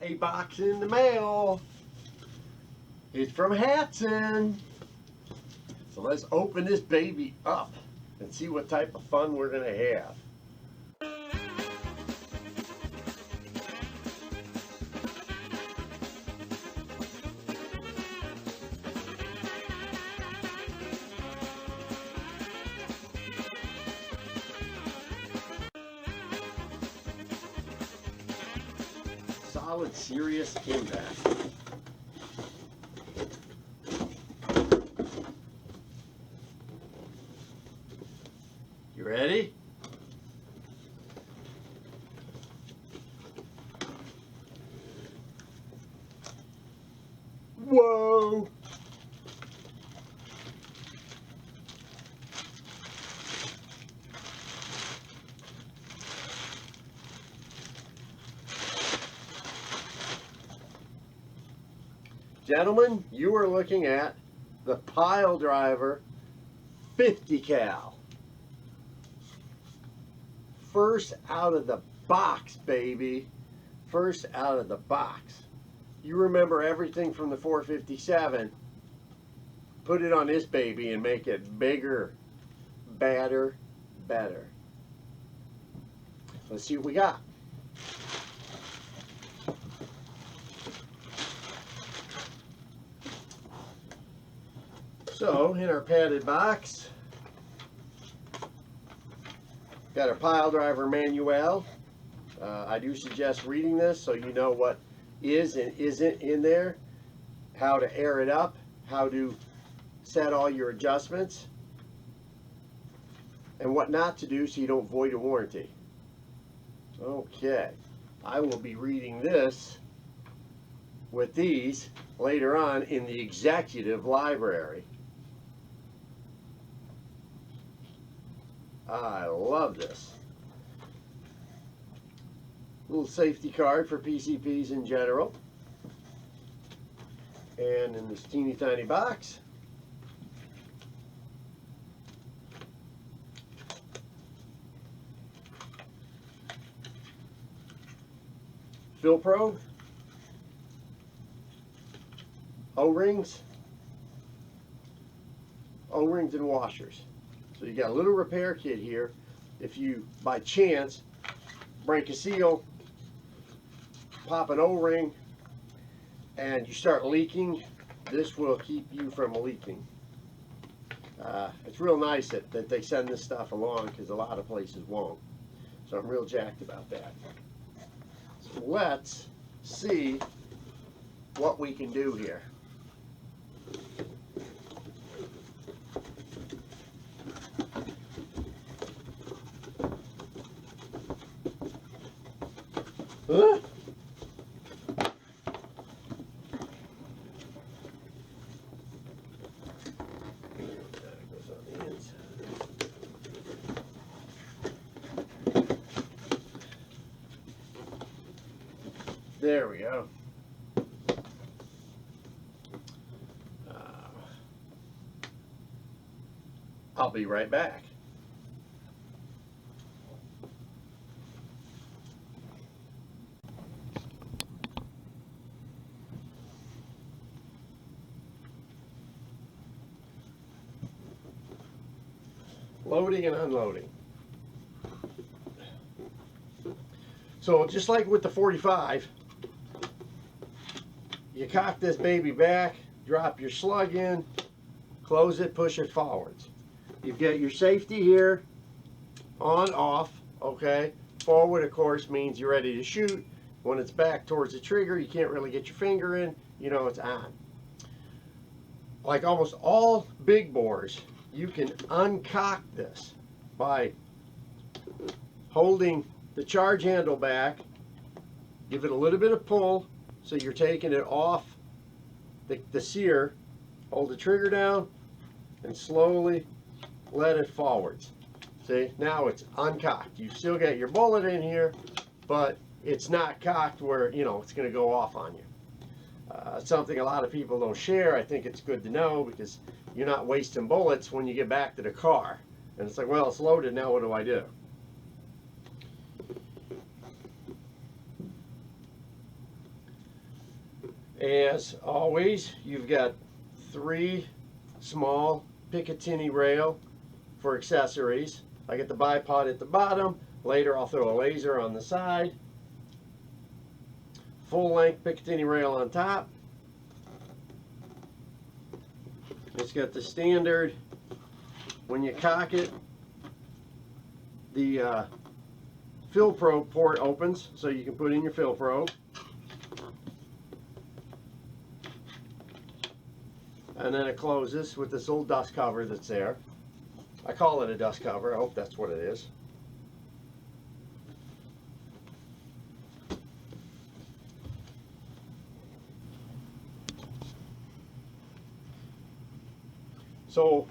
got a box in the mail. It's from Hatsan. So let's open this baby up and see what type of fun we're going to have. Solid, serious impact. You ready? Whoa! Gentlemen, you are looking at the PileDriver 50 cal. First out of the box, baby. First out of the box. You remember everything from the 457. Put it on this baby and make it bigger, badder, better. Let's see what we got. So, in our padded box, got our PileDriver manual. I do suggest reading this so you know what is and isn't in there, how to air it up, how to set all your adjustments, and what not to do so you don't void a warranty. Okay, I will be reading this with these later on in the executive library. I love this. Little safety card for PCPs in general. And in this teeny tiny box, fill probe, O-rings and washers. So you got a little repair kit here. If you, by chance, break a seal, pop an O-ring, and you start leaking, this will keep you from leaking. It's real nice that they send this stuff along because a lot of places won't. So I'm real jacked about that. So let's see what we can do here. Huh? There we go. I'll be right back. Loading and unloading. So just like with the 45, you cock this baby back, drop your slug in, close it, push it forwards. You've got your safety here, on, off, okay? Forward, of course, means you're ready to shoot. When it's back towards the trigger, you can't really get your finger in, you know it's on. Like almost all big bores, you can uncock this by holding the charge handle back, give it a little bit of pull, so you're taking it off the sear, hold the trigger down, and slowly let it forwards. See, now it's uncocked. You still got your bullet in here, but it's not cocked where, you know, it's going to go off on you. Something a lot of people don't share. I think it's good to know because you're not wasting bullets when you get back to the car. And it's like, well, it's loaded, now what do I do? As always, you've got 3 small Picatinny rail for accessories. I get the bipod at the bottom. Later I'll throw a laser on the side. Full length Picatinny rail on top. It's got the standard, when you cock it, the fill probe port opens so you can put in your fill probe. And then it closes with this little dust cover that's there. I call it a dust cover. I hope that's what it is. So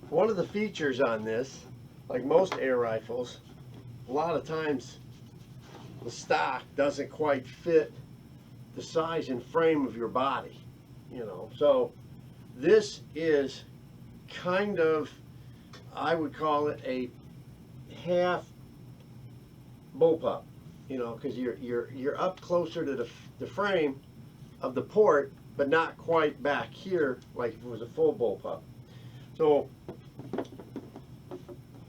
one of the features on this, like most air rifles, a lot of times the stock doesn't quite fit the size and frame of your body, you know. So this is kind of, I would call it a half bullpup, you know, because you're up closer to the frame of the port, but not quite back here like if it was a full bullpup. So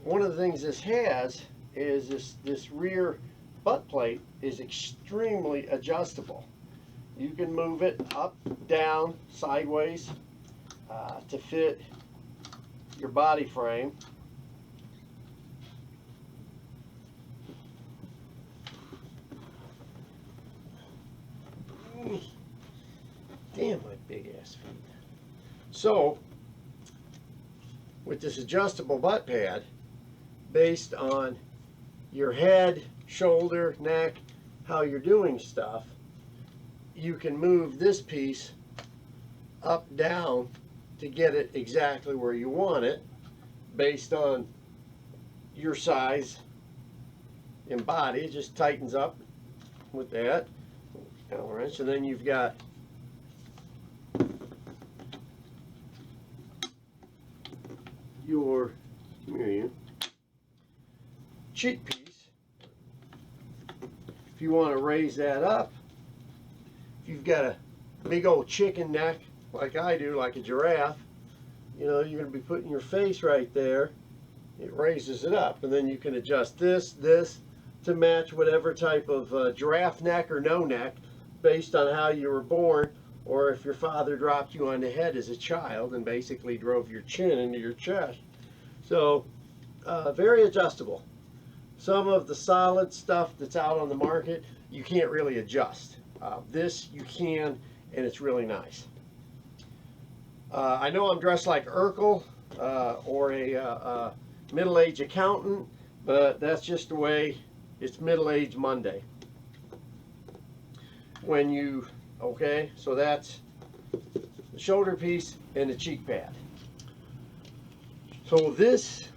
one of the things this has is this rear butt plate is extremely adjustable. You can move it up, down, sideways to fit your body frame. Damn, my big ass feet. So with this adjustable butt pad, based on your head, shoulder, neck, how you're doing stuff, you can move this piece up, down to get it exactly where you want it based on your size and body. It just tightens up with that Allen wrench, and then you've got your cheek piece. If you want to raise that up, if you've got a big old chicken neck like I do, like a giraffe, you know, you're going to be putting your face right there. It raises it up, and then you can adjust this to match whatever type of giraffe neck or no neck based on how you were born, or if your father dropped you on the head as a child and basically drove your chin into your chest. So very adjustable. Some of the solid stuff that's out on the market you can't really adjust. This you can, and it's really nice. I know I'm dressed like Urkel or a middle-aged accountant, but that's just the way it's middle-aged Monday. When you, okay, so that's the shoulder piece and the cheek pad. So this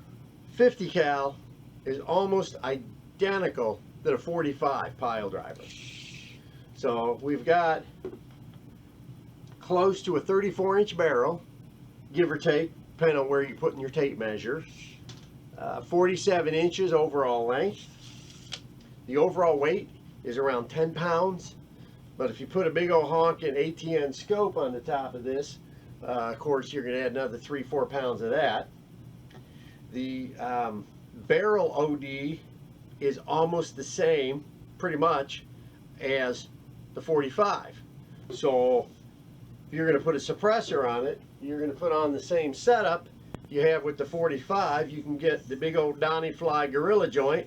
50 cal is almost identical to the 45 pile driver. So we've got close to a 34-inch barrel, give or take, depending on where you're putting your tape measure. 47 inches overall length. The overall weight is around 10 pounds. But if you put a big old honking ATN scope on the top of this, of course, you're going to add another 3-4 pounds of that. The barrel OD is almost the same, pretty much, as the 45. So if you're going to put a suppressor on it, you're going to put on the same setup you have with the 45. You can get the big old Donny Fly Gorilla joint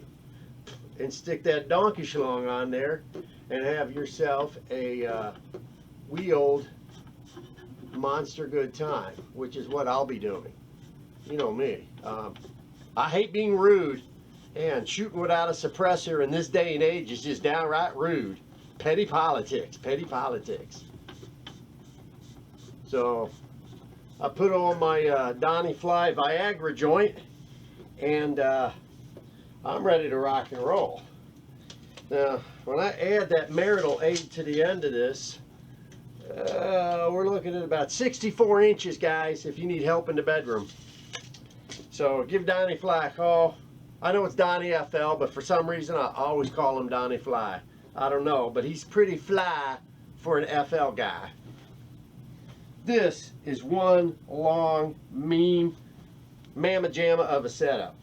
and stick that donkey schlong on there and have yourself a wheeled monster good time, which is what I'll be doing. You know me. I hate being rude, and shooting without a suppressor in this day and age is just downright rude. Petty politics, petty politics. So I put on my Donny Fly Viagra joint, and I'm ready to rock and roll. Now, when I add that marital aid to the end of this, we're looking at about 64 inches, guys, if you need help in the bedroom. So give Donny Fly a call. I know it's Donny FL, but for some reason I always call him Donny Fly. I don't know, but he's pretty fly for an FL guy. This is one long, mean mamma jamma of a setup.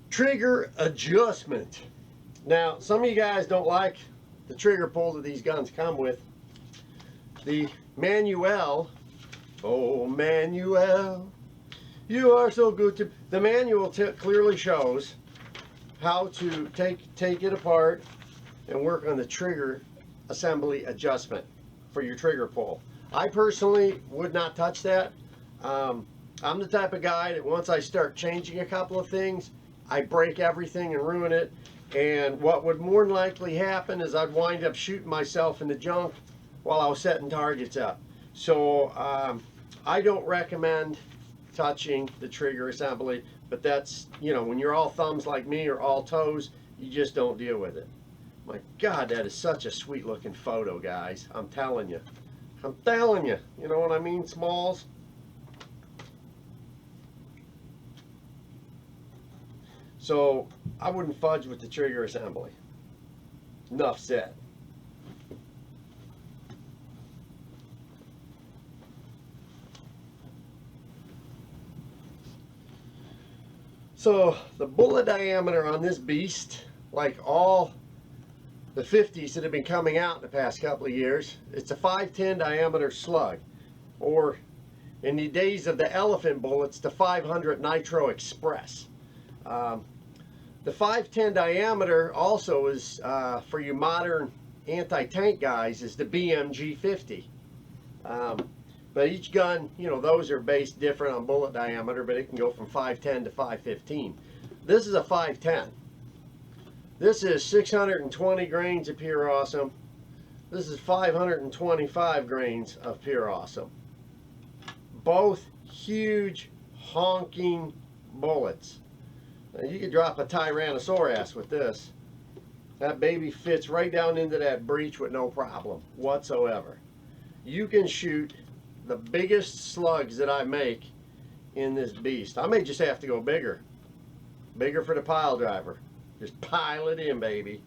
Trigger adjustment. Now, some of you guys don't like the trigger pull that these guns come with. The manual, oh Manuel, you are so good to. The manual clearly shows how to take it apart and work on the trigger assembly adjustment for your trigger pull. I personally would not touch that. I'm the type of guy that once I start changing a couple of things, I break everything and ruin it. And what would more than likely happen is I'd wind up shooting myself in the junk while I was setting targets up. So I don't recommend touching the trigger assembly, but that's, you know, when you're all thumbs like me or all toes, you just don't deal with it. My God, that is such a sweet looking photo, guys. I'm telling you. I'm telling you. You know what I mean, Smalls? So I wouldn't fudge with the trigger assembly. Enough said. So the bullet diameter on this beast, like all the 50s that have been coming out in the past couple of years, it's a 510 diameter slug, or in the days of the elephant bullets, the 500 Nitro Express. The 510 diameter also is, for you modern anti-tank guys, is the BMG 50. But each gun, you know, those are based different on bullet diameter, but it can go from 510 to 515. This is a 510. This is 620 grains of pure awesome. This is 525 grains of pure awesome. Both huge honking bullets. Now you could drop a Tyrannosaurus with this. That baby fits right down into that breech with no problem whatsoever. You can shoot the biggest slugs that I make in this beast. I may just have to go bigger. Bigger for the pile driver. Just pile it in, baby.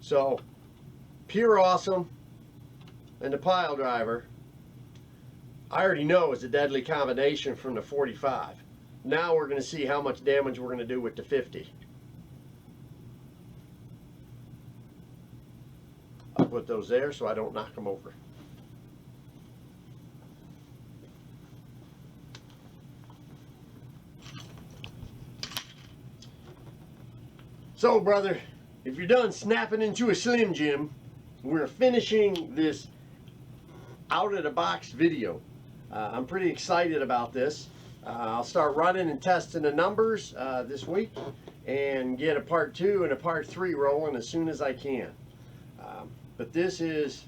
So, pure awesome and the pile driver, I already know is a deadly combination from the 45. Now we're going to see how much damage we're going to do with the 50. I'll put those there so I don't knock them over. So, brother, if you're done snapping into a Slim Jim, we're finishing this out-of-the-box video. I'm pretty excited about this. I'll start running and testing the numbers this week and get a part 2 and a part 3 rolling as soon as I can. But this is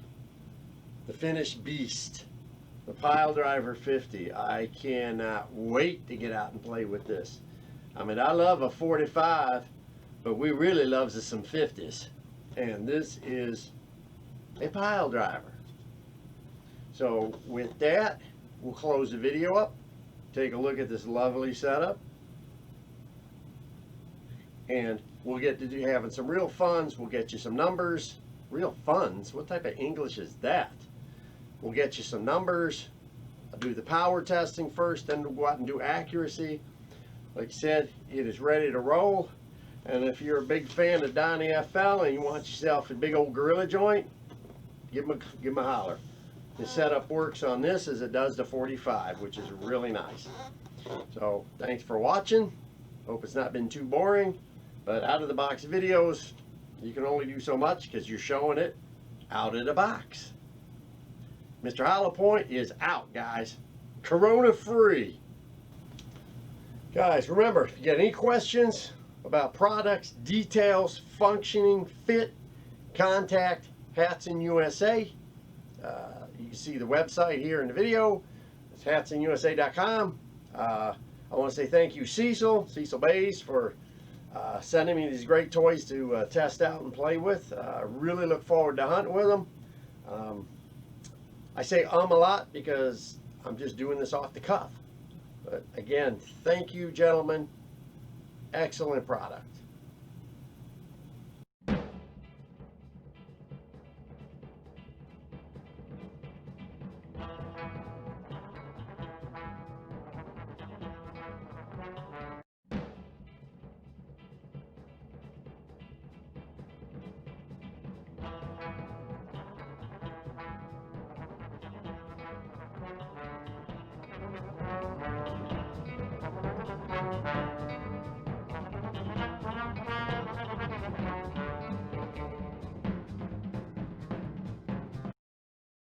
the finished beast, the PileDriver 50. I cannot wait to get out and play with this. I mean, I love a 45, but we really love some 50s. And this is a PileDriver. So with that, we'll close the video up. Take a look at this lovely setup. And we'll get to having some real funs. We'll get you some numbers. Real funs? What type of English is that? We'll get you some numbers. I'll do the power testing first, then we'll go out and do accuracy. Like I said, it is ready to roll. And if you're a big fan of Donnie FL and you want yourself a big old gorilla joint, give him a holler. The setup works on this as it does the 45, which is really nice. So thanks for watching. Hope it's not been too boring, but out of the box videos, you can only do so much because you're showing it out of the box. Mr. Hollow Point is out, guys. Corona free. Guys, remember, if you got any questions about products, details, functioning, fit, contact Hatsan USA. You can see the website here in the video. It's HatsanUSA.com. I want to say thank you, Cecil Bays, for sending me these great toys to test out and play with. I really look forward to hunting with them. I say a lot because I'm just doing this off the cuff. But again, thank you, gentlemen. Excellent product.